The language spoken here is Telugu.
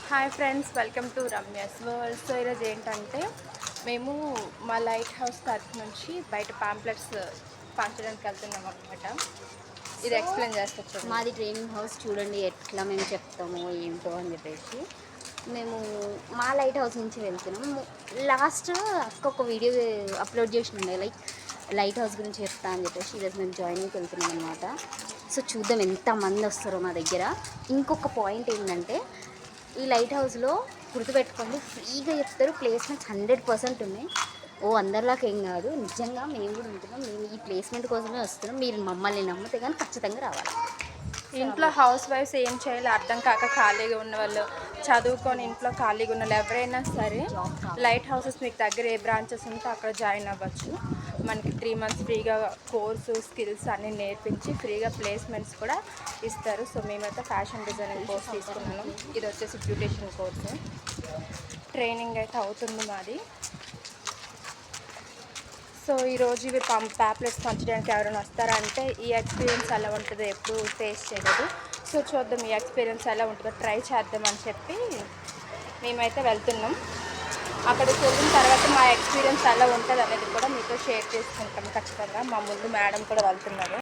Hi friends, welcome to Ramya's world. So ఈరోజు ఏంటంటే మేము మా లైట్ హౌస్ తరఫు నుంచి బయట పాంప్లెట్స్ పంచడానికి వెళ్తున్నాం అనమాట. ఇది ఎక్స్ప్లెయిన్ చేస్తాం. మాది ట్రైనింగ్ హౌస్ చూడండి ఎట్లా మేము చెప్తాము ఏంటో అని చెప్పేసి మేము మా లైట్ హౌస్ నుంచి వెళ్తున్నాము. లాస్ట్ అక్క ఒక వీడియో అప్లోడ్ చేసి ఉండే లైట్ హౌస్ గురించి చెప్తా అని చెప్పేసి ఈరోజు మేము జాయినింగ్కి వెళ్తున్నాం అనమాట. సో చూద్దాం ఎంతమంది వస్తారో మా దగ్గర. ఇంకొక పాయింట్ ఏంటంటే ఈ లైట్ హౌస్లో గుర్తుపెట్టుకోండి, ఫ్రీగా చెప్తారు, ప్లేస్మెంట్స్ 100% ఉన్నాయి. అందరిలాగా ఏం కాదు, నిజంగా మేము కూడా ఉంటున్నాం. మేము ఈ ప్లేస్మెంట్ కోసమే వస్తున్నాం. మీరు మమ్మల్ని నమ్మితే కానీ ఖచ్చితంగా రావాలి. ఇంట్లో హౌస్ వైఫ్స్ ఏం చేయాలో అర్థం కాక ఖాళీగా ఉన్న వాళ్ళు, చదువుకొని ఇంట్లో ఖాళీగా ఉన్న వాళ్ళు ఎవరైనా సరే లైట్ హౌసెస్ మీకు దగ్గర ఏ బ్రాంచెస్ ఉంటే అక్కడ జాయిన్ అవ్వచ్చు. మనకి 3 months ఫ్రీగా కోర్సు స్కిల్స్ అన్నీ నేర్పించి ఫ్రీగా ప్లేస్మెంట్స్ కూడా ఇస్తారు. సో మేమైతే ఫ్యాషన్ డిజైనింగ్ కోర్స్ తీసుకున్నాను. ఇది వచ్చేసి బ్యూటిషియన్ కోర్సు. ట్రైనింగ్ అయితే అవుతుంది మాది. సో ఈరోజు ఇవి ప్యాప్లెట్స్ పంచడానికి ఎవరైనా వస్తారంటే ఈ ఎక్స్పీరియన్స్ ఎలా ఉంటుందో ఎప్పుడు ఫేస్ చేయలేదు. సో చూద్దాం ఈ ఎక్స్పీరియన్స్ ఎలా ఉంటుందో ట్రై చేద్దామని చెప్పి మేమైతే వెళ్తున్నాం. అక్కడికి వెళ్ళిన తర్వాత మా ఎక్స్పీరియన్స్ ఎలా ఉంటుంది అనేది కూడా మీతో షేర్ చేసుకుంటాం ఖచ్చితంగా. మా ముందు మేడం కూడా వెళ్తున్నారు.